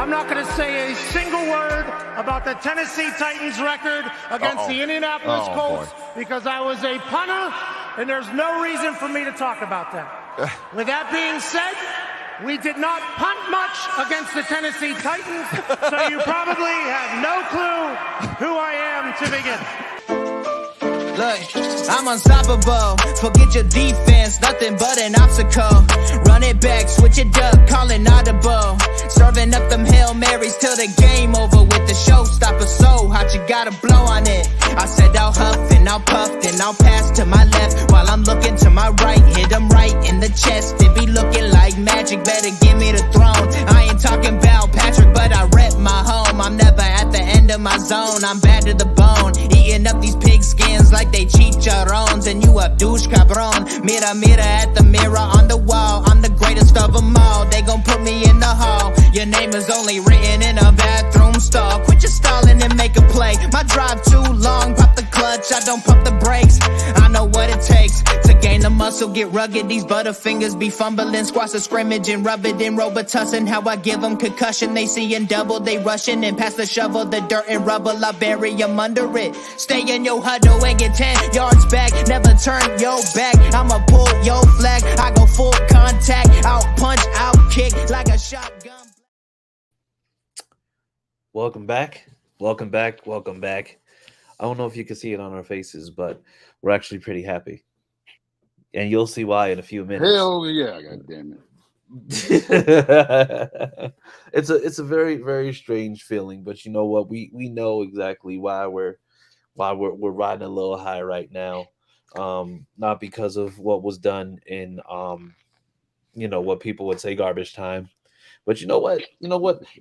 I'm not going to say a single word about the Tennessee Titans record against the Indianapolis Colts because I was a punter, and there's no reason for me to talk about that. With that being said, we did not punt much against the Tennessee Titans, so you probably have no clue who I am to begin. Look, I'm unstoppable. Forget your defense, nothing but an obstacle. Run it back, switch it up, call it audible. Serving up them Hail Marys till the game over with the showstopper. So hot, you gotta blow on it. I said I'll huff and I'll puff, then I'll pass to my left while I'm looking to my right. Hit them right in the chest. It be looking like magic. Better give me the throne. I ain't talking about Patrick, but I rep my home. I'm never at the end of my zone. I'm bad to the bone. Eating up these pig skins like they chicharrones. And you a douche cabron. Mira, mira at the mirror on the wall. I'm the greatest of them all. They gon' put me in the hall. Your name is only written in a bathroom stall. Quit your stalling and make a play. My drive too long. Pop the clutch, I don't pump the brakes. I know what it takes to gain the muscle, get rugged. These butterfingers be fumbling. Squash a scrimmage and rub it in Robitussin. How I give them concussion. They seeing double, they rushing and pass the shovel. The dirt and rubble, I bury them under it. Stay in your huddle and get 10 yards back. Never turn your back. I'ma pull your flag. I go full contact. Out punch, out kick like a shotgun. Welcome back. Welcome back. Welcome back. I don't know if you can see it on our faces, but we're actually pretty happy. And you'll see why in a few minutes. Hell yeah, God damn it. It's a very, very strange feeling, but you know what? We know exactly why we're riding a little high right now. Not because of what was done in what people would say garbage time. But you know what?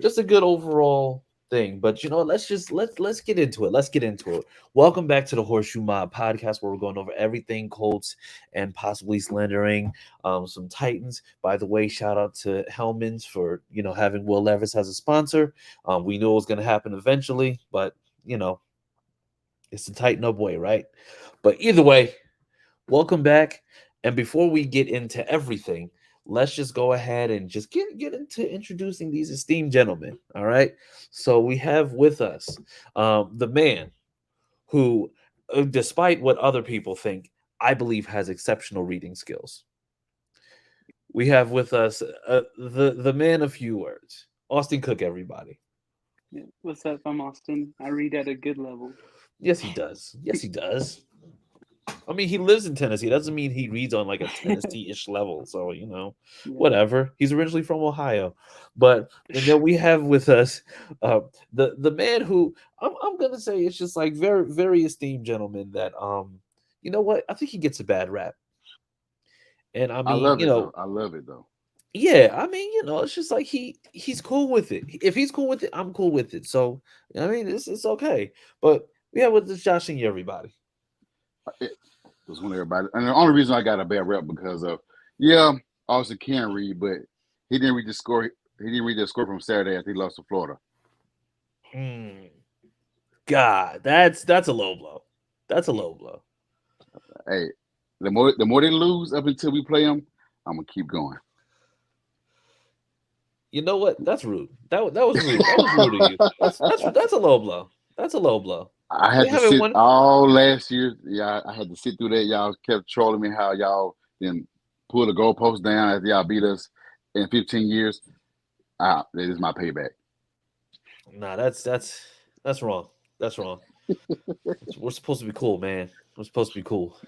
Just a good overall thing. But let's get into it. Let's get into it. Welcome back to the Horseshoe Mob podcast, where we're going over everything Colts and possibly slandering some Titans. By the way, shout out to Hellman's for having Will Levis as a sponsor. We knew it was going to happen eventually, but it's the Tighten Up way, right? But either way, welcome back. And before we get into everything, let's just go ahead and just get into introducing these esteemed gentlemen. All right. So we have with us the man who, despite what other people think, I believe has exceptional reading skills. We have with us the man of few words, Austin Cook, everybody. Yeah. What's up? I'm Austin. I read at a good level. Yes, he does. Yes, he does. I mean, he lives in Tennessee. It doesn't mean he reads on like a Tennessee-ish level. So, whatever. He's originally from Ohio. And then we have with us the man who I'm going to say is just like very, very esteemed gentleman that, you know what? I think he gets a bad rap. And I mean, I love it though. Yeah, I mean, it's just like he's cool with it. If he's cool with it, I'm cool with it. So, I mean, it's okay. But we have with this Josh Senior, everybody. Just want everybody, and the only reason I got a bad rep because of Austin can read, but he didn't read the score. He didn't read the score from Saturday after he lost to Florida. God, that's a low blow. That's a low blow. Hey, the more they lose up until we play them, I'm gonna keep going. You know what? That's rude. That was rude. That was rude of you. That's a low blow. That's a low blow. I had to sit all last year. Yeah, I had to sit through that. Y'all kept trolling me how y'all then pull the goalpost down after y'all beat us in 15 years. That is my payback. Nah, that's wrong. That's wrong. We're supposed to be cool, man. We're supposed to be cool.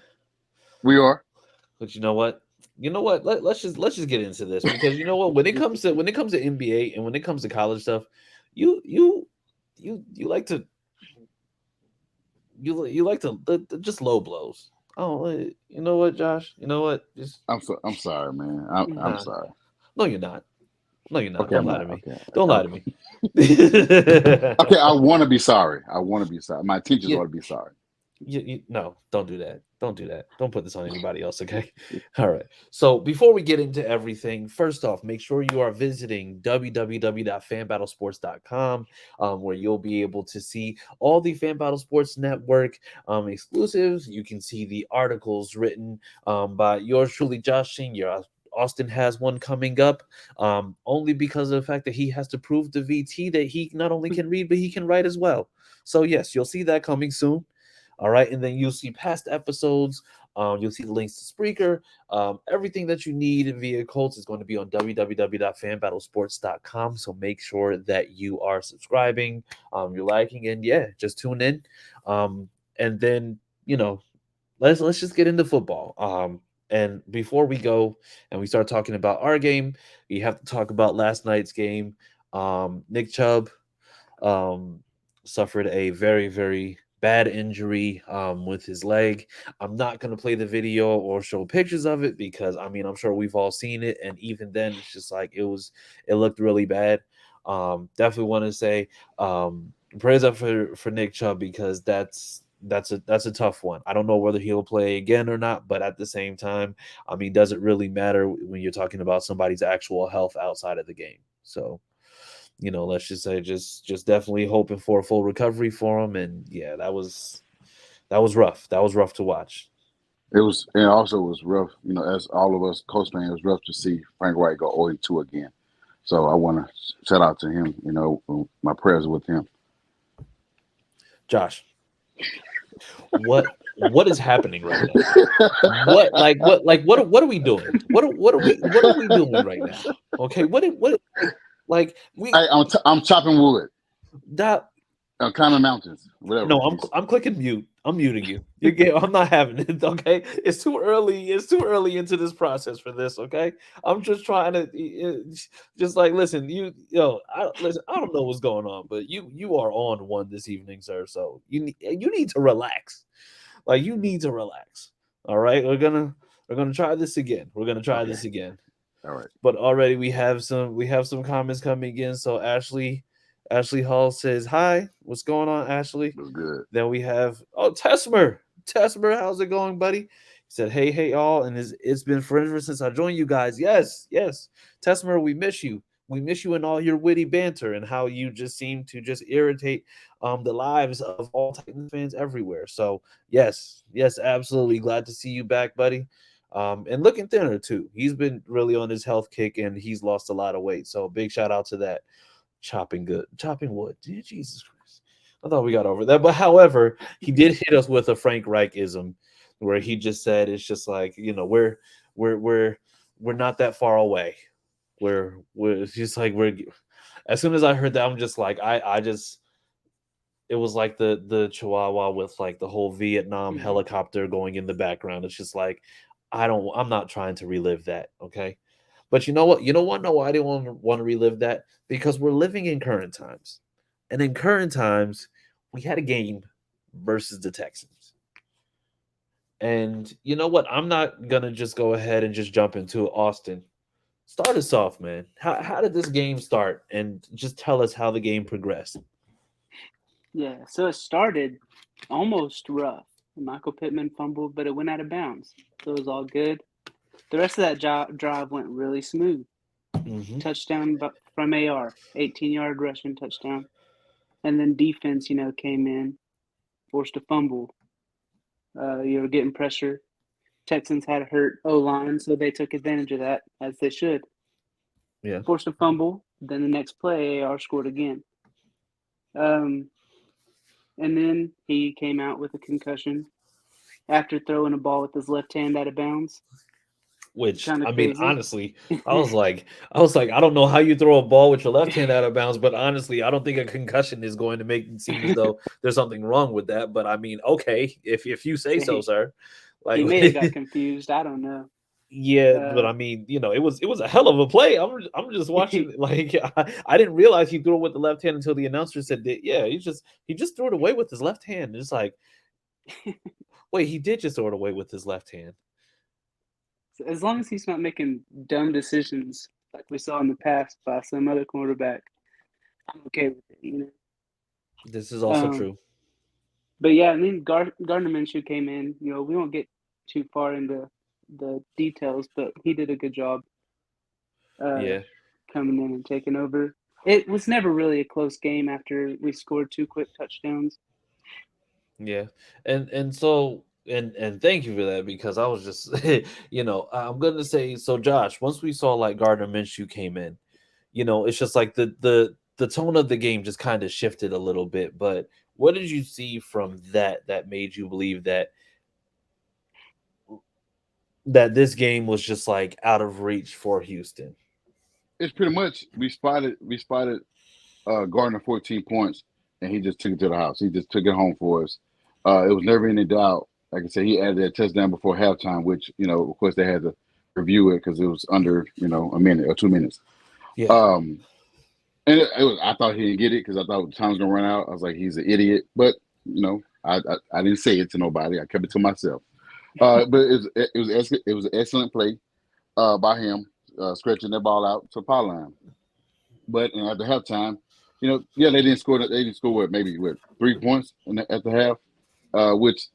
We are. But you know what? Let's just get into this, because you know what? When it comes to NBA and when it comes to college stuff, you like to. You like to just low blows. Oh, you know what, Josh? You know what? I'm sorry, man. I'm sorry. No, you're not. No, you're not. Okay, Don't lie to me. Okay. Don't lie to me. Okay, I want to be sorry. My intentions ought to be sorry. No, don't do that. Don't do that. Don't put this on anybody else, okay? All right. So before we get into everything, first off, make sure you are visiting www.fanbattlesports.com, where you'll be able to see all the Fan Battle Sports Network exclusives. You can see the articles written by yours truly, Josh Senior, Austin has one coming up, only because of the fact that he has to prove to VT that he not only can read, but he can write as well. So, yes, you'll see that coming soon. All right. And then you'll see past episodes. You'll see the links to Spreaker. Everything that you need via Colts is going to be on www.fanbattlesports.com. So make sure that you are subscribing, you're liking, and yeah, just tune in. And then, let's just get into football. And before we go and we start talking about our game, we have to talk about last night's game. Nick Chubb um, suffered a very, very bad injury with his leg. I'm not going to play the video or show pictures of it because, I mean, I'm sure we've all seen it. And even then, it's just like it looked really bad. Definitely want to say praise up for Nick Chubb because that's a tough one. I don't know whether he'll play again or not, but at the same time, I mean, does it really matter when you're talking about somebody's actual health outside of the game? So, let's just say just definitely hoping for a full recovery for him. And yeah, that was rough. That was rough to watch. It was, and also it was rough. As all of us Colts fans, it was rough to see Frank Wright go 0-2 again. So I want to shout out to him. My prayers are with him. Josh, what is happening right now? What are we doing? What are we doing right now? Okay, what like we I'm chopping wood. That climbing mountains, whatever. No, I'm clicking mute. I'm muting you. I'm not having it. Okay, it's too early. It's too early into this process for this. Okay, I'm just trying to just like listen. Listen. I don't know what's going on, but you are on one this evening, sir. So you need to relax. Like you need to relax. All right, we're gonna try this again. We're gonna try this again. All right. But already we have some comments coming in. So Ashley Hall says, hi, what's going on, Ashley? That's good. Then we have, Tesmer. Tesmer, how's it going, buddy? He said, hey, y'all. And it's been forever since I joined you guys. Yes. Tesmer, we miss you. We miss you and all your witty banter and how you just seem to just irritate the lives of all Titans fans everywhere. So, yes, absolutely. Glad to see you back, buddy. And looking thinner, too. He's been really on his health kick, and he's lost a lot of weight. So, big shout out to that. Chopping wood. Jesus Christ. I thought we got over that. But however, he did hit us with a Frank Reich-ism where he just said it's just like, we're not that far away. We're it's just like as soon as I heard that, I'm just like it was like the Chihuahua with like the whole Vietnam helicopter going in the background. It's just like I'm not trying to relive that, okay? But you know what? No, I didn't want to relive that because we're living in current times. And in current times, we had a game versus the Texans. And you know what? I'm not going to just go ahead and just jump into Austin. Start us off, man. How did this game start? And just tell us how the game progressed. Yeah, so it started almost rough. Michael Pittman fumbled, but it went out of bounds. So it was all good. The rest of that drive went really smooth. Mm-hmm. Touchdown from AR, 18-yard rushing touchdown. And then defense, came in, forced a fumble. You were getting pressure. Texans had a hurt O-line, so they took advantage of that, as they should. Yeah. Forced a fumble. Then the next play, AR scored again. And then he came out with a concussion after throwing a ball with his left hand out of bounds. Which I mean, honestly, I was like, I don't know how you throw a ball with your left hand out of bounds, but honestly, I don't think a concussion is going to make it seem as though there's something wrong with that. But I mean, okay, if you say so, sir. Like he may have got confused. I don't know. Yeah, but I mean, it was a hell of a play. I'm just watching. Like I didn't realize he threw it with the left hand until the announcer said that. Yeah, he just threw it away with his left hand. It's like, wait, he did just throw it away with his left hand. As long as he's not making dumb decisions like we saw in the past by some other quarterback, I'm okay with it. This is also true. But yeah, and then Gardner Minshew came in. We won't get too far into the details, but he did a good job. Coming in and taking over. It was never really a close game after we scored 2 quick touchdowns. Yeah, and so And thank you for that because I was just I'm gonna say so. Josh, once we saw like Gardner Minshew came in, it's just like the tone of the game just kind of shifted a little bit. But what did you see from that made you believe that this game was just like out of reach for Houston? It's pretty much we spotted Gardner 14 points, and he just took it to the house. He just took it home for us. It was never any doubt. Like I said, he added that touchdown before halftime, which of course they had to review it because it was under a minute or 2 minutes. Yeah, And it was, I thought he didn't get it because I thought the time was gonna run out. I was like, he's an idiot, but I didn't say it to nobody. I kept it to myself. But it was an excellent play by him, stretching that ball out to the power line. But after halftime, yeah, they didn't score. They didn't score maybe 3 points at the half, which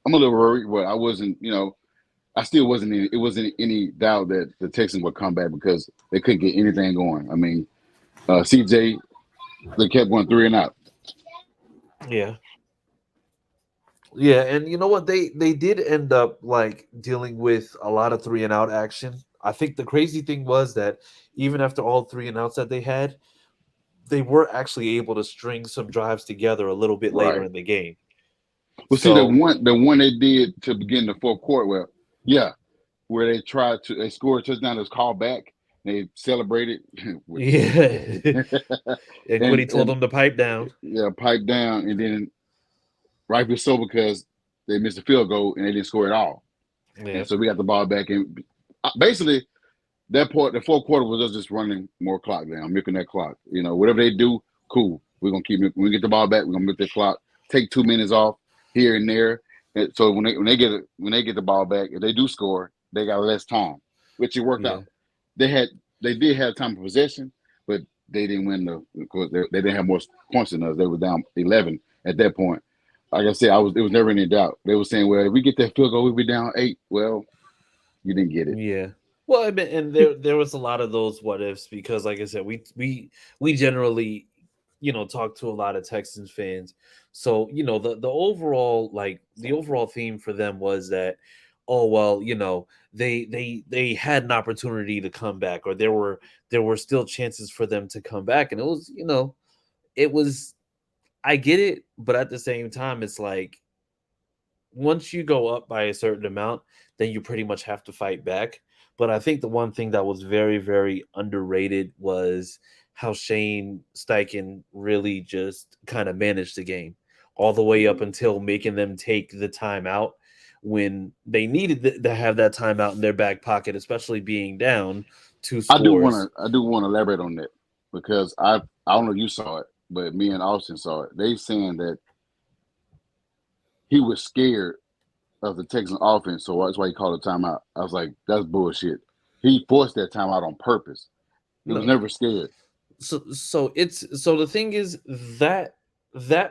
I'm a little worried. But I wasn't. I still wasn't. It wasn't any doubt that the Texans would come back because they couldn't get anything going. I mean, CJ, they kept going 3 and out. yeah. Yeah, and you know what? They did end up like dealing with a lot of 3 and out action. I think the crazy thing was that even after all 3 and outs that they had, they were actually able to string some drives together a little bit later Right. in the game. Well, see, the So one they did to begin the fourth quarter, yeah, where they scored a touchdown that was called back. They celebrated, yeah, and Quiddy told and them to pipe down. yeah, pipe down, and then rightfully so because they missed a field goal and they didn't score at all. Yeah, And so we got the ball back, and basically that part, the fourth quarter was us just running more clock down, milking that clock. Whatever they do, cool. We're gonna keep when we get the ball back, we're gonna milk the clock. Take 2 minutes off here and there. And so when they get the ball back, if they do score, they got less time, which it worked yeah, out. They did have time for possession, but they didn't win because they didn't have more points than us. They were down 11 at that point. Like I said, it was never any doubt. They were saying, well, if we get that field goal, we'll be down 8. Well, you didn't get it. yeah. Well, I mean, and there was a lot of those what ifs because, like I said, we generally talk to a lot of Texans fans. So the overall theme for them was that, oh well, they had an opportunity to come back, or there were still chances for them to come back, and it was I get it, but at the same time, it's like once you go up by a certain amount, then you pretty much have to fight back. But I think the one thing that was very, very underrated was how Shane Steichen really just kind of managed the game all the way up until making them take the timeout when they needed to have that timeout in their back pocket, especially being down 2 scores. I do want to elaborate on that because I don't know if you saw it, but me and Austin saw it. They saying that he was scared of the Texans offense, so that's why he called a timeout. I was like, that's bullshit. He forced that timeout on purpose. He was No. never scared. So the thing is that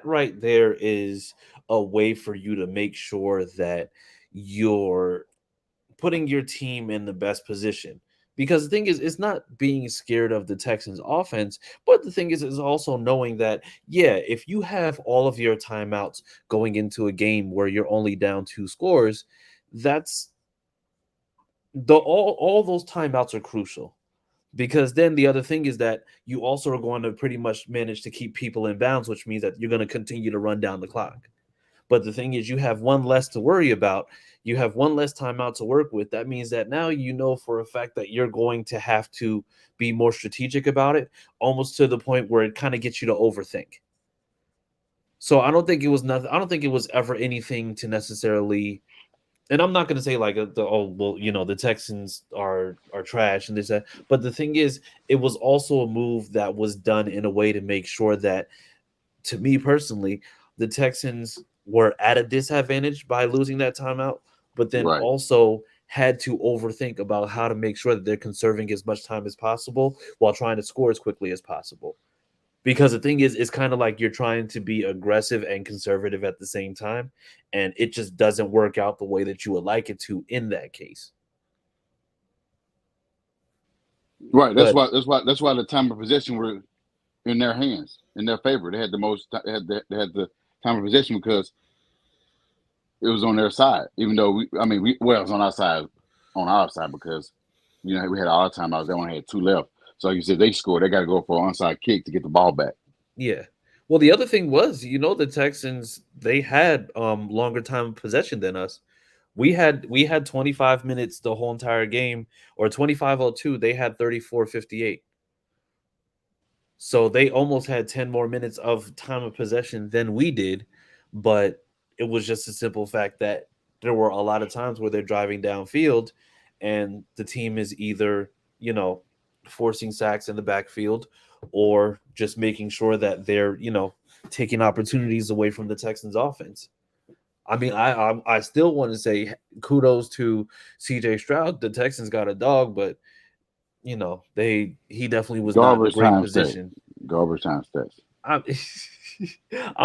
right there is a way for you to make sure that you're putting your team in the best position. Because the thing is not being scared of the Texans offense, but the thing is also knowing that, yeah, if you have all of your timeouts going into a game where you're only down 2 scores, that's all those timeouts are crucial. Because then the other thing is that you also are going to pretty much manage to keep people in bounds, which means that you're going to continue to run down the clock. But the thing is, you have one less to worry about. You have one less timeout to work with. That means that now you know for a fact that you're going to have to be more strategic about it, almost to the point where it kind of gets you to overthink. So I don't think it was nothing. I don't think it was ever anything to necessarily. And I'm not going to say like, the Texans are trash and this that. But the thing is, it was also a move that was done in a way to make sure that, to me personally, the Texans were at a disadvantage by losing that timeout, but then Right. also had to overthink about how to make sure that they're conserving as much time as possible while trying to score as quickly as possible. Because the thing is, it's kind of like you're trying to be aggressive and conservative at the same time, and it just doesn't work out the way that you would like it to in that case. Right. But That's why the time of possession were in their hands, in their favor. They had the most. They had the time of possession because it was on their side. Even though it was on our side because we had all the time. They only had 2 left. So like you said, they scored. They got to go for an onside kick to get the ball back. Yeah. Well, the other thing was, the Texans, they had longer time of possession than us. We had 25 minutes the whole entire game, or 25:02. They had 34:58. So they almost had 10 more minutes of time of possession than we did, but it was just a simple fact that there were a lot of times where they're driving downfield and the team is either, forcing sacks in the backfield or just making sure that they're, taking opportunities away from the Texans offense. I mean, I still want to say kudos to CJ Stroud. The Texans got a dog, but he definitely was not in a great position. Garbage time stats.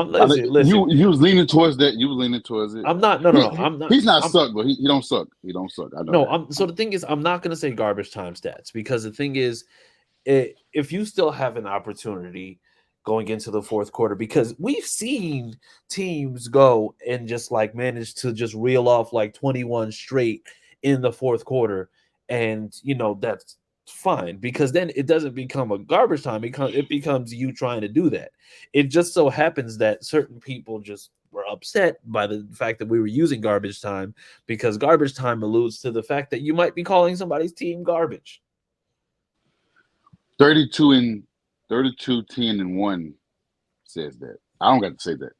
Listen. You was leaning towards that. You was leaning towards it. I'm not. No. I'm not. He's not suck, but he don't suck. He don't suck. I know. No. So the thing is, I'm not going to say garbage time stats because the thing is, if you still have an opportunity going into the fourth quarter, because we've seen teams go and just like manage to just reel off like 21 straight in the fourth quarter, and that's fine because then it doesn't become a garbage time. It becomes you trying to do that. It just so happens that certain people just were upset by the fact that we were using garbage time because garbage time alludes to the fact that you might be calling somebody's team garbage. 32, 10-1 says that. I don't got to say that.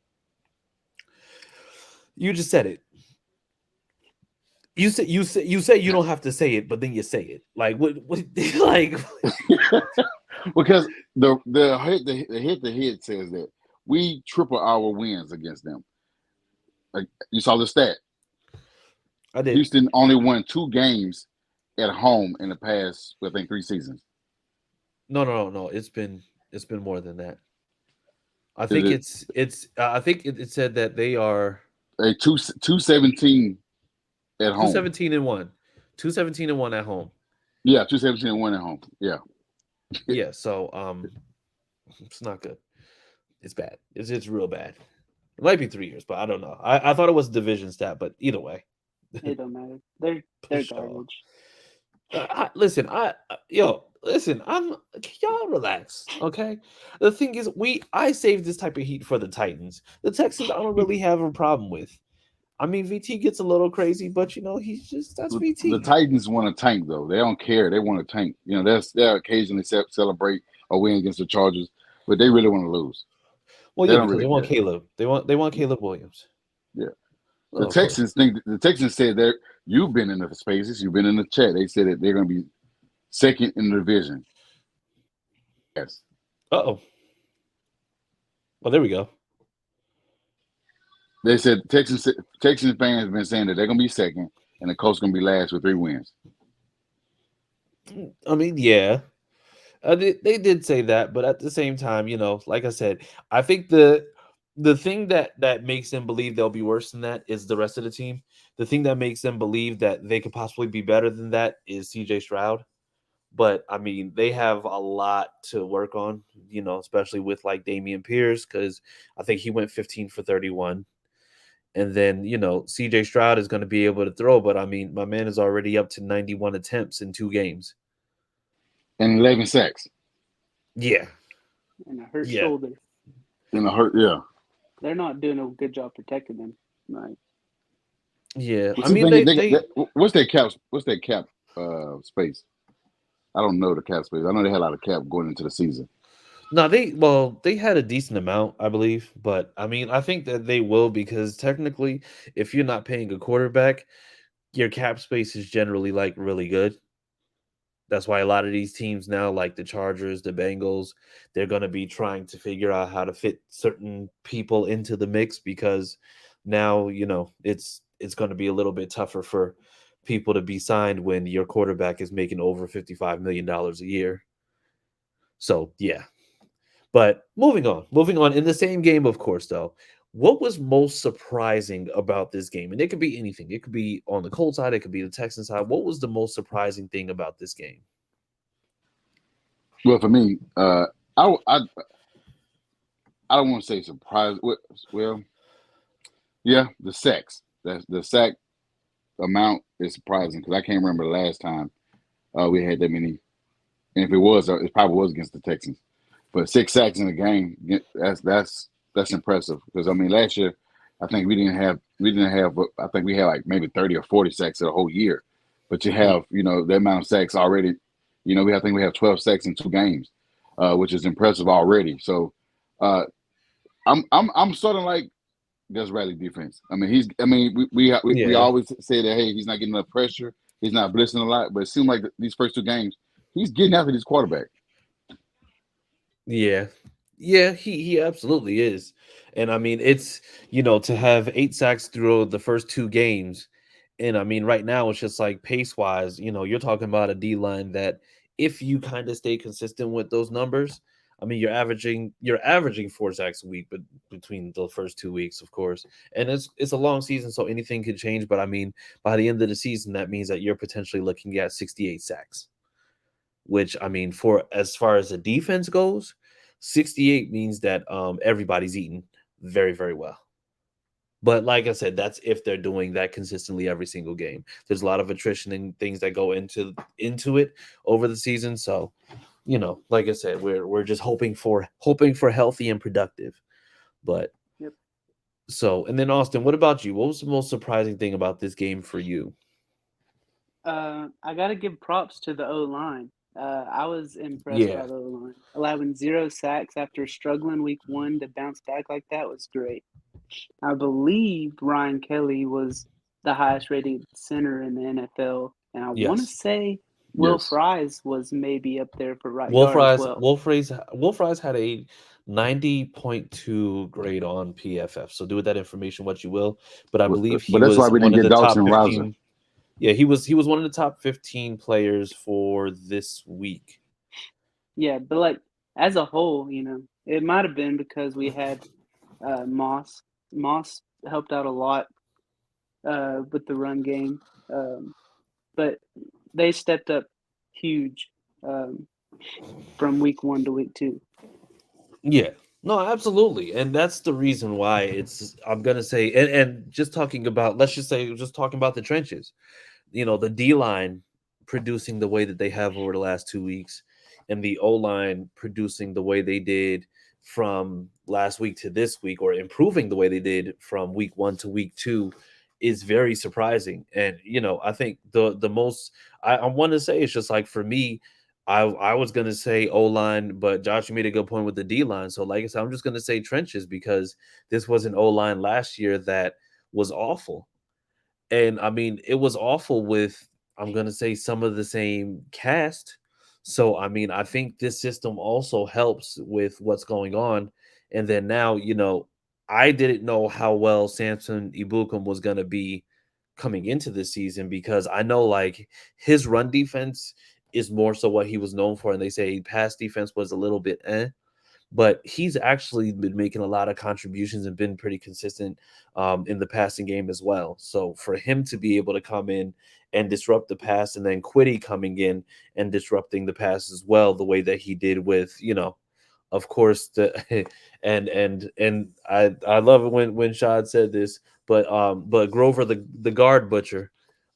You just said it. You say you don't have to say it, but then you say it. Like what like because the head says that we triple our wins against them. Like you saw the stat. I did. Houston only won 2 games at home in the past, I think, 3 seasons. No. It's been more than that. I think I think it said that they are a 217 at home. 217-1. 217-1 at home. Yeah, 217-1 at home. Yeah. Yeah, so it's not good. It's bad. It's real bad. It might be 3 years, but I don't know. I thought it was a division stat, but either way. It don't matter. They're garbage. Listen, y'all relax, okay? The thing is, I saved this type of heat for the Titans. The Texans I don't really have a problem with. I mean, VT gets a little crazy, but that's VT. The Titans want to tank though. They don't care. They want to tank. They'll occasionally celebrate a win against the Chargers, but they really want to lose. Well, yeah, because they want Caleb. They want Caleb Williams. Yeah. The Texans said that you've been in the spaces, you've been in the chat. They said that they're going to be second in the division. Yes. Uh-oh. Well, there we go. They said Texans fans have been saying that they're going to be second and the Colts going to be last with 3 wins. I mean, yeah. They did say that, but at the same time, like I said, I think the thing that makes them believe they'll be worse than that is the rest of the team. The thing that makes them believe that they could possibly be better than that is CJ Stroud. But, I mean, they have a lot to work on, especially with, like, Dameon Pierce, because I think he went 15 for 31. And then, CJ Stroud is going to be able to throw. But, I mean, my man is already up to 91 attempts in 2 games. And 11 sacks. Yeah. And a hurt shoulder. And a hurt, yeah. They're not doing a good job protecting them. Right. Yeah. I mean, what's their cap space? I don't know the cap space. I know they had a lot of cap going into the season. No, they had a decent amount, I believe. But, I mean, I think that they will because technically, if you're not paying a quarterback, your cap space is generally, like, really good. That's why a lot of these teams now, like the Chargers, the Bengals, they're going to be trying to figure out how to fit certain people into the mix because now, it's going to be a little bit tougher for people to be signed when your quarterback is making over $55 million a year. So, yeah. But moving on in the same game, of course, though, what was most surprising about this game? And it could be anything. It could be on the Colts side. It could be the Texans side. What was the most surprising thing about this game? Well, for me, I don't want to say surprise. Well, yeah, the sacks. That's the sack amount is surprising because I can't remember the last time we had that many. And if it was, it probably was against the Texans. But 6 sacks in a game, that's impressive. Because I mean, last year, I think we didn't have. I think we had like maybe 30 or 40 sacks the whole year. But you have the amount of sacks already. I think we have 12 sacks in 2 games, which is impressive already. So uh, I'm sort of like Gus Bradley defense. I mean, we Yeah, always say that hey, he's not getting enough pressure, he's not blitzing a lot, but it seemed like these first 2 games, he's getting after these quarterback. yeah, yeah. He absolutely is, and I mean it's to have 8 sacks through the first 2 games, and I mean right now it's just like pace wise, you're talking about a D line that if you kind of stay consistent with those numbers, I mean you're averaging 4 sacks a week, but between the first 2 weeks, of course, and it's a long season, so anything could change. But I mean by the end of the season, that means that you're potentially looking at 68 sacks. Which I mean, for as far as the defense goes, 68 means that everybody's eating very, very well. But like I said, that's if they're doing that consistently every single game. There's a lot of attrition and things that go into it over the season. So, like I said, we're just hoping for healthy and productive. But Yep. so, and then Austin, what about you? What was the most surprising thing about this game for you? I got to give props to the O line. I was impressed Yeah. by the O line. Allowing 0 sacks after struggling week 1 to bounce back like that was great. I believe Ryan Kelly was the highest rated center in the NFL, and I want to Yes. say Will Yes. Fries was maybe up there for right Wolf guard as Fries, well. Wolf Fries, Wolf Fries had a 90.2 grade on PFF. So do with that information what you will. But I believe But he that's why was we one didn't of get the Dalton top and Rouser. 15. Yeah, he was one of the top 15 players for this week. Yeah, but like as a whole, it might have been because we had Moss. Moss helped out a lot with the run game, but they stepped up huge um, from week 1 to week 2. Yeah. No, absolutely. And that's the reason why I'm gonna say, and just talking about, let's just say, just talking about the trenches. The D line producing the way that they have over the last 2 weeks, and the O line producing the way they did from last week to this week, or improving the way they did from week 1 to week 2, is very surprising. And I think the most I want to say, it's just like for me, I was gonna say O line, but Josh, you made a good point with the D line. So like I said, I'm just gonna say trenches because this was an O line last year that was awful. And I mean, it was awful with, I'm going to say, some of the same cast. So, I mean, I think this system also helps with what's going on. And then now, I didn't know how well Samson Ibukum was going to be coming into this season, because I know like his run defense is more so what he was known for. And they say pass defense was a little bit but he's actually been making a lot of contributions and been pretty consistent in the passing game as well. So for him to be able to come in and disrupt the pass, and then Quiddy coming in and disrupting the pass as well, the way that he did with, of course, the and I love it when Shad said this, but Grover the guard butcher,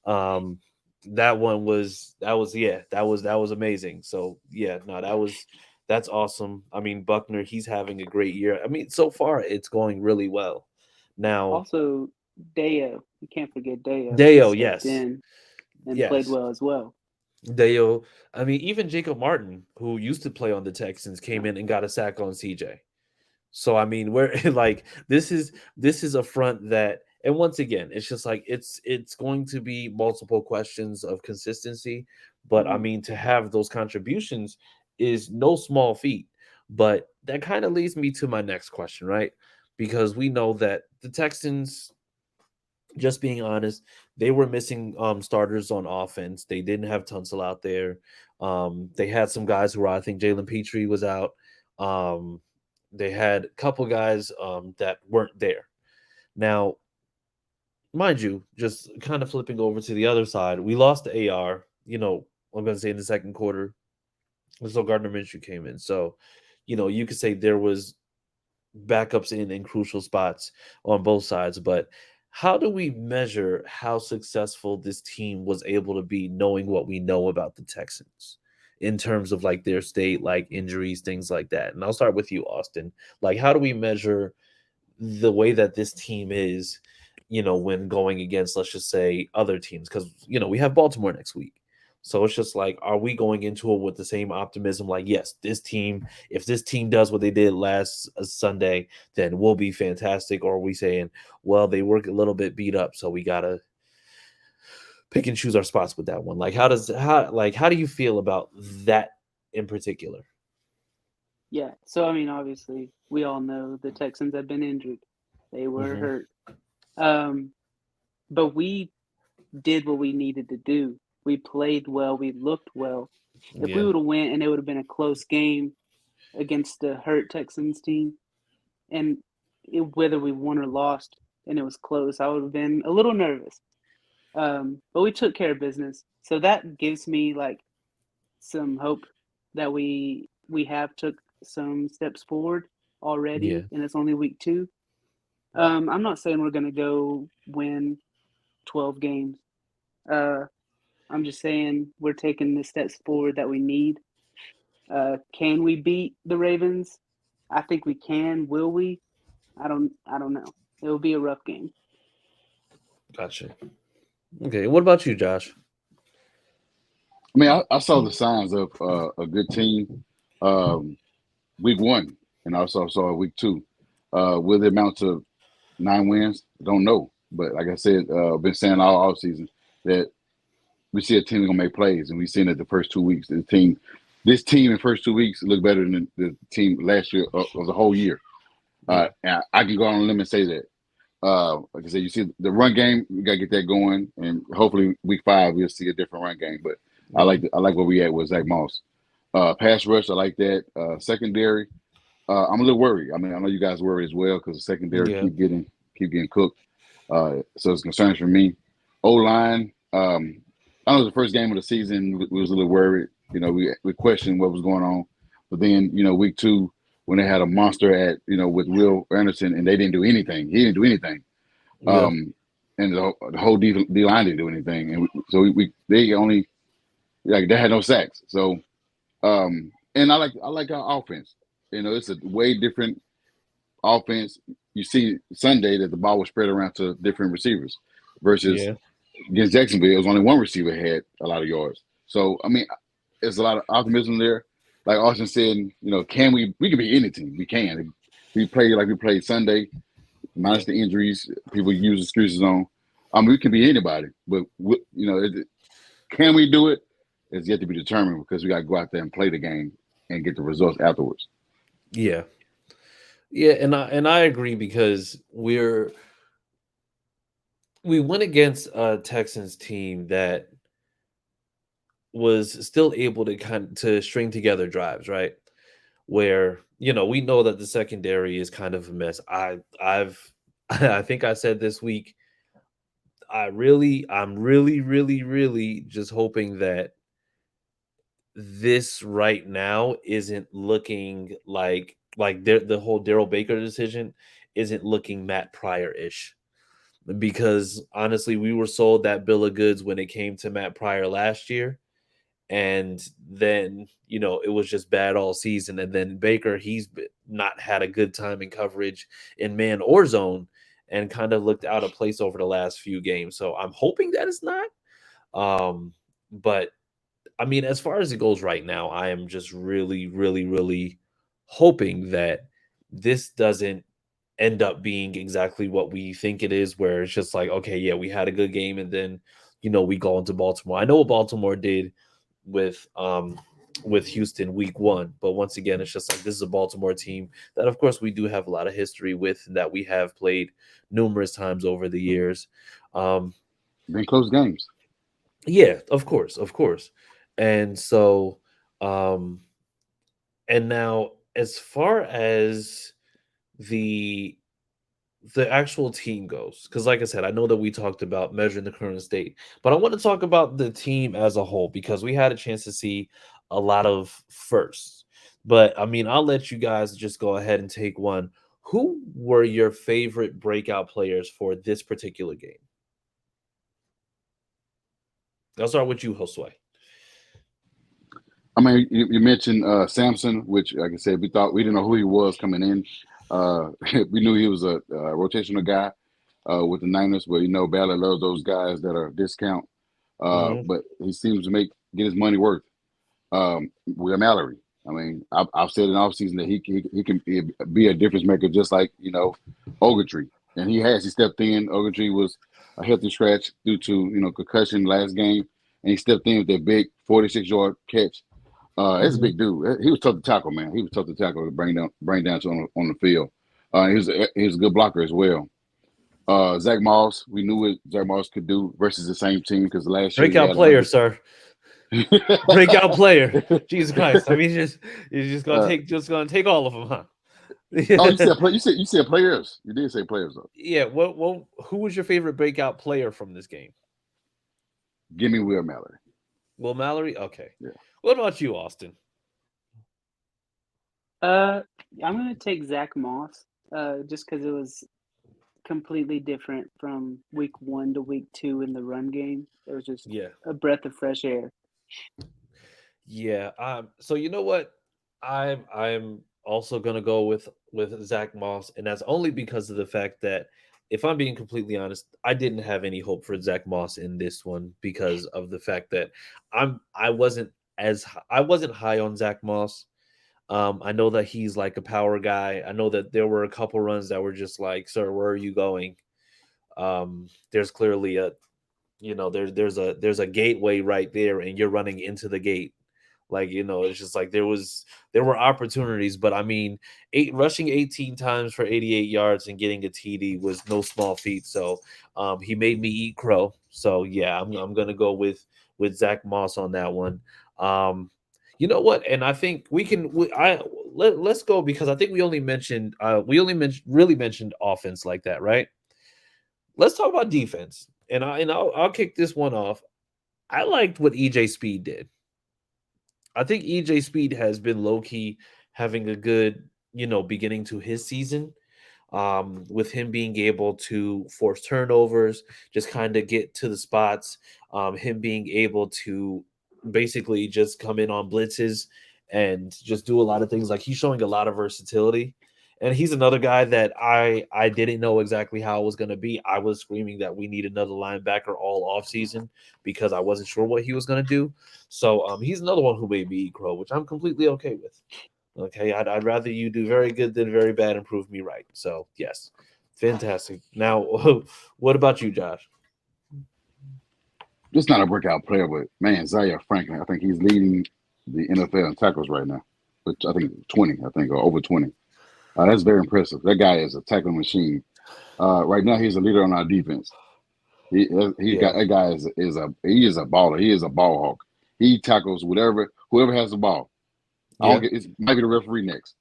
um that was amazing. So yeah, no, that's awesome. I mean, Buckner, he's having a great year. I mean, so far it's going really well. Now, Also, Deo, you can't forget Deo. He Deo, stepped yes. in and played Yes. well as well. Deo, I mean, even Jacob Martin, who used to play on the Texans, came in and got a sack on CJ. So I mean, we're like, this is a front that, and once again, it's just like it's going to be multiple questions of consistency, but I Mhm. mean, to have those contributions is no small feat. But that kind of leads me to my next question, right? Because we know that the Texans, just being honest, they were missing starters on offense. They didn't have Tunsil out there. They had some guys who were, I think Jalen Petrie was out. Um, they had a couple guys that weren't there. Now, mind you, just kind of flipping over to the other side, we lost the AR. I'm going to say in the second quarter, so Gardner Minshew came in. So, you could say there was backups in crucial spots on both sides, but how do we measure how successful this team was able to be knowing what we know about the Texans in terms of like their state, like injuries, things like that? And I'll start with you, Austin. Like, how do we measure the way that this team is, when going against, let's just say, other teams? Because, we have Baltimore next week. So it's just like, are we going into it with the same optimism? Like, yes, this team, if this team does what they did last Sunday, then we'll be fantastic. Or are we saying, well, they were a little bit beat up, so we gotta pick and choose our spots with that one? Like, how do you feel about that in particular? Yeah. So I mean, obviously, we all know the Texans have been injured. They were Hmm. hurt. Um, but we did what we needed to do. We played well. We looked well. If we Yeah, would have went and it would have been a close game against the hurt Texans team, and whether we won or lost, and it was close, I would have been a little nervous. But we took care of business, so that gives me like some hope that we have took some steps forward yeah, already, and it's only week 2. I'm not saying we're gonna go win 12 games. Uh, I'm just saying we're taking the steps forward that we need. Can we beat the Ravens? I think we can. Will we? I don't know. It will be a rough game. gotcha. Okay, what about you, Josh? I mean, I saw the signs of a good team um, week 1, and I also saw week 2. Will it amount to 9 wins? Don't know. But like I said, I've been saying all season that we see a team gonna make plays, and we've seen it the first 2 weeks. This team in first 2 weeks looked better than the team last year of the whole year. Yeah, And I can go on a limb and say that. Like I said, you see the run game, we gotta get that going, and hopefully week 5 we'll see a different run game. But yeah, I like where we at with Zach Moss. Pass rush, I like that. Secondary, I'm a little worried. I mean, I know you guys worried as well because the secondary yeah, keep getting cooked. So it's concerns for me. O line, I know it was the first game of the season. We was a little worried. We questioned what was going on, but then week 2 when they had a monster at with Will Anderson and they didn't do anything. He didn't do anything. yeah, Um, and the whole D line didn't do anything, and so they only like they had no sacks. So and I like our offense. It's a way different offense. You see Sunday that the ball was spread around to different receivers versus yeah, against Jacksonville, it was only one receiver had a lot of yards. So I mean, there's a lot of optimism there. Like Austin said, can we can be any team. We can. We play like we played Sunday, yeah, minus the injuries. People use excuses on. We can be anybody, but can we do it? It's yet to be determined because we got to go out there and play the game and get the results afterwards. yeah, yeah. And I agree because we went against a Texans team that was still able to to string together drives, right? Where we know that the secondary is kind of a mess. I think I said this week. I'm really just hoping that this right now isn't looking like the whole Daryl Baker decision isn't looking Matt Pryor ish, because honestly, we were sold that bill of goods when it came to Matt Pryor last year, and then it was just bad all season. And then Baker, not had a good time in coverage in man or zone, and kind of looked out of place over the last few games. So I'm hoping that it's not. But I mean, as far as it goes right now, I am just really hoping that this doesn't end up being exactly what we think it is, where it's just like, okay, yeah, we had a good game, and then we go into Baltimore. I know what Baltimore did with Houston week 1, but once again, it's just like, this is a Baltimore team that of course we do have a lot of history with, and that we have played numerous times over the years. Um Been close games. yeah, of course. And so um and now, as far as the the actual team goes, because like I said, I know that we talked about measuring the current state, but I want to talk about the team as a whole, because we had a chance to see a lot of firsts. But I mean, I'll let you guys just go ahead and take one. Who were your favorite breakout players for this particular game? I'll start with you, Josue. I mean, you mentioned Samson, which, like I said, we didn't know who he was coming in. We knew he was a rotational guy with the Niners, but Ballard loves those guys that are discount. Mhm. But he seems to get his money worth. Will Mallory. I mean, I've said in offseason that he can be a difference maker, just like Ogletree, and he has. He stepped in. Ogletree was a healthy scratch due to concussion last game, and he stepped in with that big 46-yard catch. That's a Mhm. big dude. He was tough to tackle, man. He was tough to tackle to bring down to on the field. He was a good blocker as well. Zach Moss, we knew what Zach Moss could do versus the same team because last year he Breakout had player, sir. Breakout player. Jesus Christ. I mean, you're just gonna take all of them, huh? Oh, you said players. You did say players though. Yeah. Who was your favorite breakout player from this game? Give me Will Mallory. Will Mallory? Okay. Yeah. What about you, Austin? I'm gonna take Zach Moss, just because it was completely different from week 1 to week 2 in the run game. It was just Yeah. a breath of fresh air. Yeah. So you know what? I'm also gonna go with Zach Moss, and that's only because of the fact that, if I'm being completely honest, I didn't have any hope for Zach Moss in this one because of the fact that I wasn't I wasn't high on Zach Moss. I know that he's like a power guy. I know that there were a couple runs that were just like, "Sir, where are you going?" There's clearly there's a gateway right there, and you're running into the gate. It's just like there were opportunities, but I mean, rushing 18 times for 88 yards and getting a TD was no small feat. So he made me eat crow. So yeah, I'm gonna go with Zach Moss on that one. You know what? And I think let's go, because I think we only mentioned offense like that, right? Let's talk about defense. And I'll kick this one off. I liked what EJ Speed did. I think EJ Speed has been low key having a good, beginning to his season. With him being able to force turnovers, just kind of get to the spots, him being able to basically just come in on blitzes and just do a lot of things. Like, he's showing a lot of versatility. And he's another guy that I didn't know exactly how it was going to be. I was screaming that we need another linebacker all off season because I wasn't sure what he was going to do. So he's another one who made me eat crow, which I'm completely okay with. Okay, I'd rather you do very good than very bad and prove me right. So yes, fantastic. Now, what about you, Josh? Just not a breakout player, but man, Zaire Franklin, I think he's leading the NFL in tackles right now, which I think 20, or over 20. That's very impressive. That guy is a tackling machine. Right now, he's a leader on our defense. Yeah, That guy is a baller. He is a ball hawk. He tackles whoever has the ball. yeah, It might be the referee next.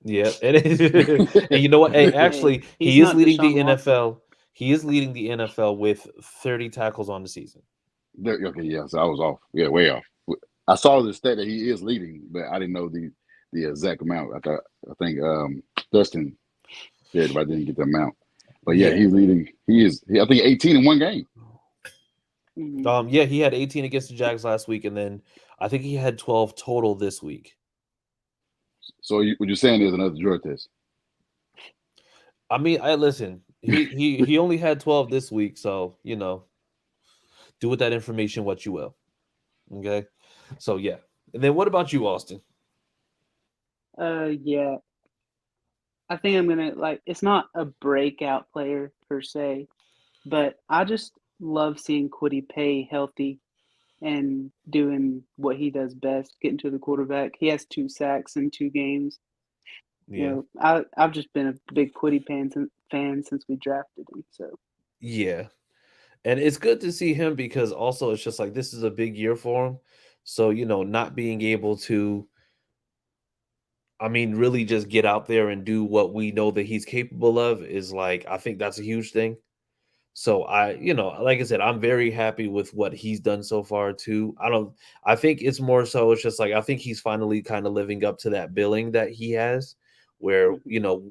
yeah. And you know what? Hey, actually, He's he is not leading the Deshaun Watson. NFL. He is leading the NFL with 30 tackles on the season. Okay, yeah. So I was off. Yeah, way off. I saw the stat that he is leading, but I didn't know the exact amount. I think Dustin said, but I didn't get the amount. But yeah, Yeah. he's leading. I think 18 in one game. Mhm. Yeah, he had 18 against the Jags last week, and then I think he had 12 total this week. So what you're saying is another drug test. I mean, I listen. He only had 12 this week, so do with that information what you will. Okay, so yeah. And then what about you, Austin? Yeah. I think I'm gonna it's not a breakout player per se, but I just love seeing Kwity Paye healthy and doing what he does best, getting to the quarterback. He has 2 sacks in 2 games. Yeah, I've just been a big Kwity Paye fan since we drafted him. So yeah. And it's good to see him because also it's just like this is a big year for him. So, not being able to, I mean, really just get out there and do what we know that he's capable of is like, I think that's a huge thing. So like I said, I'm very happy with what he's done so far too. I think it's more so it's just like I think he's finally kind of living up to that billing that he has, where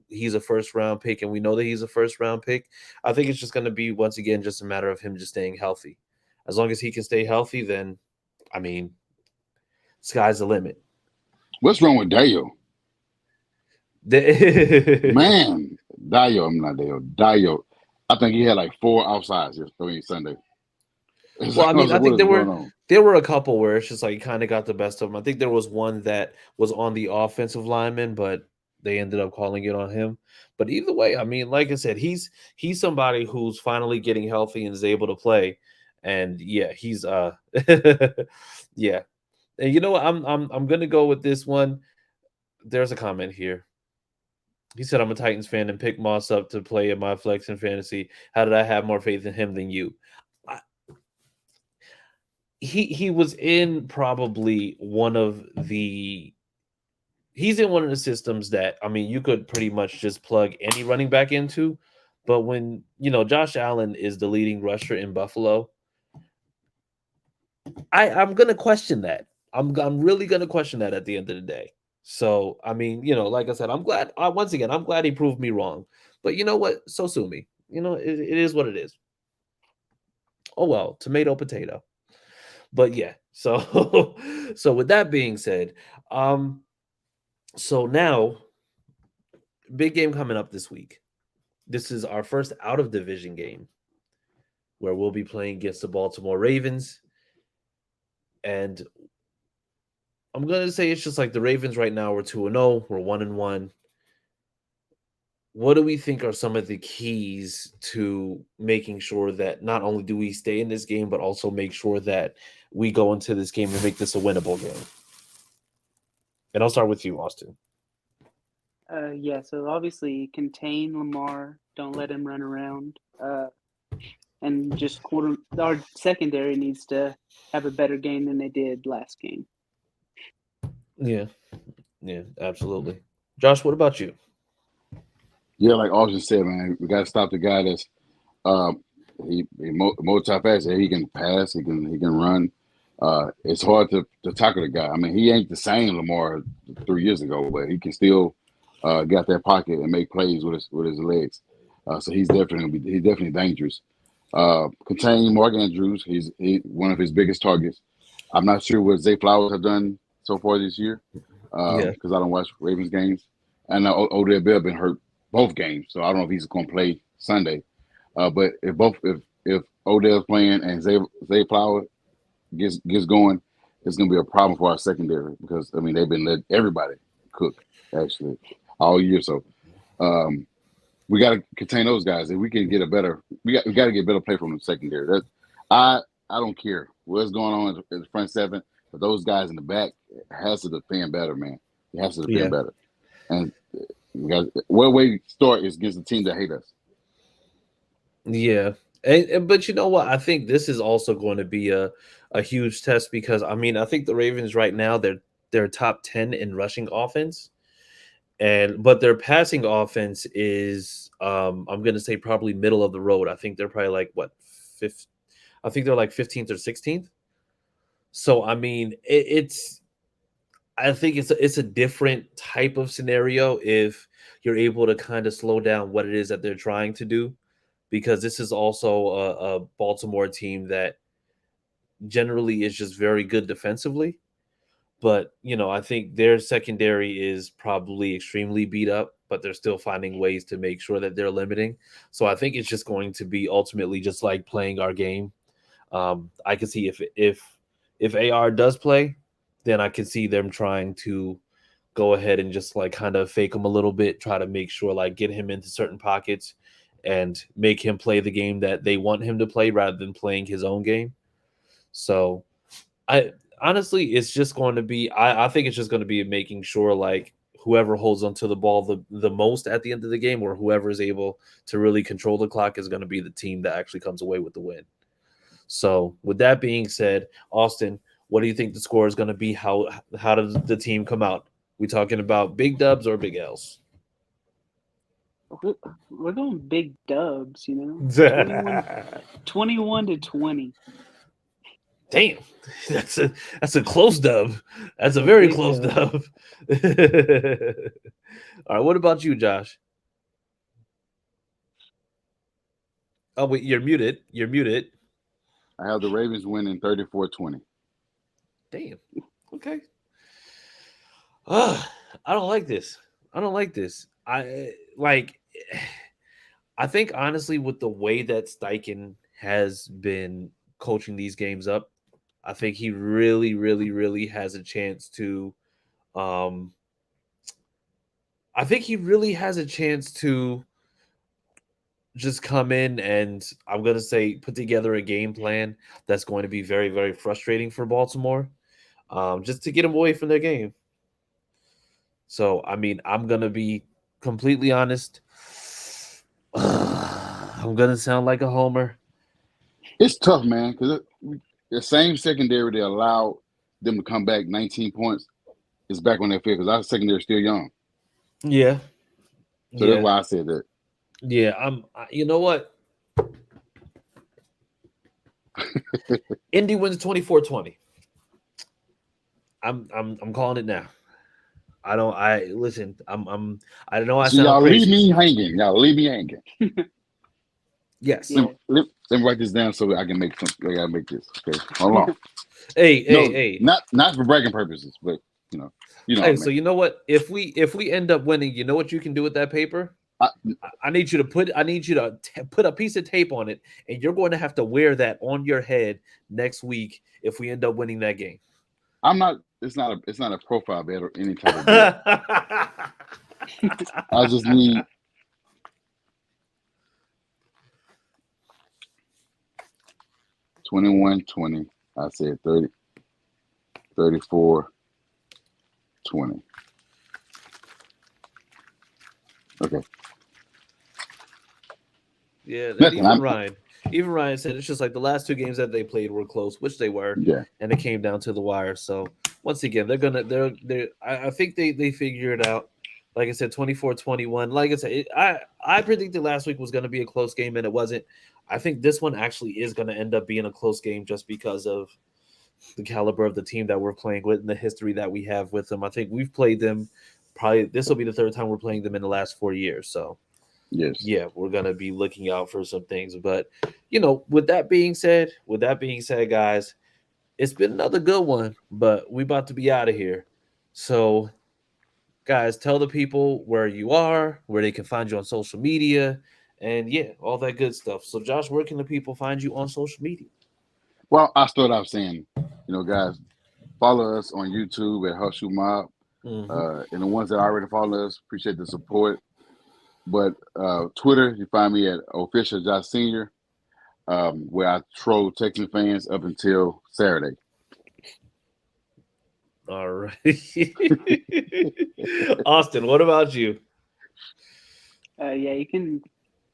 he's a first round pick, and we know that he's a first round pick. I think it's just going to be once again just a matter of him just staying healthy. As long as he can stay healthy, then I mean, sky's the limit. What's wrong with Dayo? Man, Dayo, I'm not Dayo. I think he had like 4 outsides yesterday Sunday. Well, I mean, I think on? there were a couple where it's just like kind of got the best of him. I think there was one that was on the offensive lineman, but they ended up calling it on him. But either way, I mean, like I said, he's somebody who's finally getting healthy and is able to play. And yeah, he's yeah. And you know what? I'm gonna go with this one. There's a comment here. He said, "I'm a Titans fan and picked Moss up to play in my flex and fantasy. How did I have more faith in him than you?" He was in probably one of the he's in one of the systems that, I mean, you could pretty much just plug any running back into. But when Josh Allen is the leading rusher in Buffalo, I'm gonna question that. I'm really gonna question that at the end of the day. So I mean, like I said, I'm glad. Once again, I'm glad he proved me wrong. But you know what? So sue me. It is what it is. Oh well, tomato, potato. But yeah, so so with that being said, so now big game coming up this week. This is our first out of division game where we'll be playing against the Baltimore Ravens. And I'm going to say it's just like the Ravens right now. We're 2-0. We're 1-1. What do we think are some of the keys to making sure that not only do we stay in this game, but also make sure that we go into this game and make this a winnable game? And I'll start with you, Austin. Yeah, so obviously contain Lamar. Don't let him run around. And just our secondary needs to have a better game than they did last game. Yeah, absolutely. Josh, what about you? Yeah, like Austin said, man, we got to stop the guy that's he multifaceted. He can pass, he can run. It's hard to tackle the guy. I mean, he ain't the same Lamar 3 years ago, but he can still got that pocket and make plays with his legs. So he's definitely dangerous. Contain Mark Andrews. He's one of his biggest targets. I'm not sure what Zay Flowers have done so far this year because I don't watch Ravens games. And Odell Bell been hurt both games, so I don't know if he's going to play Sunday. But if Odell's playing and Zay Flowers gets going, it's going to be a problem for our secondary because I mean they've been letting everybody cook actually all year. So we got to contain those guys. If we can get we got to get better play from the secondary. I don't care what's going on in the front seven, but those guys in the back has to defend better, man. He has to defend better. And one way to start is against the team that hate us. Yeah. But you know what? I think this is also going to be a huge test because I mean, I think the Ravens right now they're top 10 in rushing offense. But their passing offense is I'm going to say probably middle of the road. I think they're probably like fifth. I think they're like 15th or 16th. So I mean, I think it's a different type of scenario if you're able to kind of slow down what it is that they're trying to do, because this is also a Baltimore team that generally is just very good defensively. But, I think their secondary is probably extremely beat up, but they're still finding ways to make sure that they're limiting. So I think it's just going to be ultimately just like playing our game. I can see if AR does play, then I can see them trying to go ahead and just like kind of fake him a little bit, try to make sure like get him into certain pockets and make him play the game that they want him to play rather than playing his own game. So honestly, it's just going to be, I think it's just going to be making sure like whoever holds onto the ball the most at the end of the game, or whoever is able to really control the clock, is going to be the team that actually comes away with the win. So with that being said, Austin, what do you think the score is going to be? How does the team come out? We talking about big dubs or big L's? We're going big dubs, 21-20. Damn, that's a close dub. That's a very Big close dub. dub. All right, what about you, Josh? Oh wait, you're muted. You're muted. I have the Ravens winning 34-20. Damn. Okay. Ugh, I don't like this. I don't like this. Like. I think honestly, with the way that Steichen has been coaching these games up, I think he really, really, really has a chance to. Um, I think he really has a chance to just come in and I'm gonna say put together a game plan that's going to be very, very frustrating for Baltimore, just to get them away from their game. So I mean, I'm gonna be completely honest. I'm gonna sound like a homer. It's tough, man, because the same secondary that allowed them to come back 19 points is back on their feet because our secondary is still young. Yeah, So that's yeah, why I said that. yeah. You know what? Indy wins 24-20. I'm calling it now. I don't. I listen. I don't know. I So sound y'all leave crazy. me hanging. Y'all leave me hanging. Yes. Yeah. Let me write this down so I can make some. I gotta make this. Okay, hold on. Hey, hey, No, hey. not for bragging purposes, but you know what I Hey. So mean. you know what? If we end up winning, you know what you can do with that paper? I, I need you to put. I need you to put a piece of tape on it, and you're going to have to wear that on your head next week if we end up winning that game. I'm not. It's not a profile bet or any type of bet. I just need 21-20. I said 30, 34-20. Okay. Yeah, and Nothing. even Ryan said it's just like the last two games that they played were close, which they were, Yeah. and it came down to the wire. So once again, they're I think they figure it out. Like I said, 24-21. Like I said, I predicted last week was going to be a close game, and it wasn't. I think this one actually is going to end up being a close game just because of the caliber of the team that we're playing with and the history that we have with them. I think we've played them probably this will be the third time we're playing them in the last 4 years. So Yes. yeah, we're gonna be looking out for some things. But with that being said, guys, it's been another good one, but we about to be out of here. So, guys, tell the people where you are, where they can find you on social media, and yeah, all that good stuff. So, Josh, where can the people find you on social media? Well, I start off saying, guys, follow us on YouTube at HorseShoe Mob. Mm-hmm. And the ones that already follow us, appreciate the support. But Twitter, you find me at official Josh Senior, where I troll Texan fans up until Saturday. All right. Austin, what about you? Yeah, you can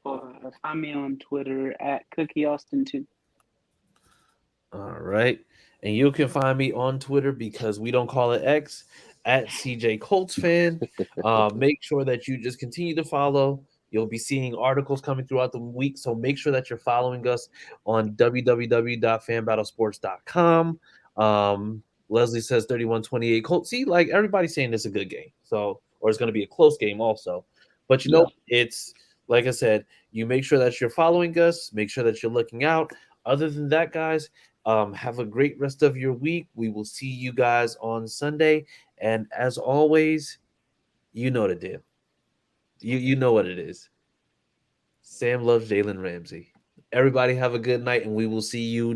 find me on Twitter at CookieAustin2. All right. And you can find me on Twitter because we don't call it X at CJ Colts fan. Make sure that you just continue to follow. You'll be seeing articles coming throughout the week. So make sure that you're following us on www.fanbattlesports.com. Leslie says 31-28 Colts. See, like everybody's saying it's a good game. So, or it's going to be a close game also. But Yeah. it's like I said, you make sure that you're following us, make sure that you're looking out. Other than that, guys, have a great rest of your week. We will see you guys on Sunday. And as always, you know the deal. You know what it is. Sam loves Jalen Ramsey. Everybody have a good night, and we will see you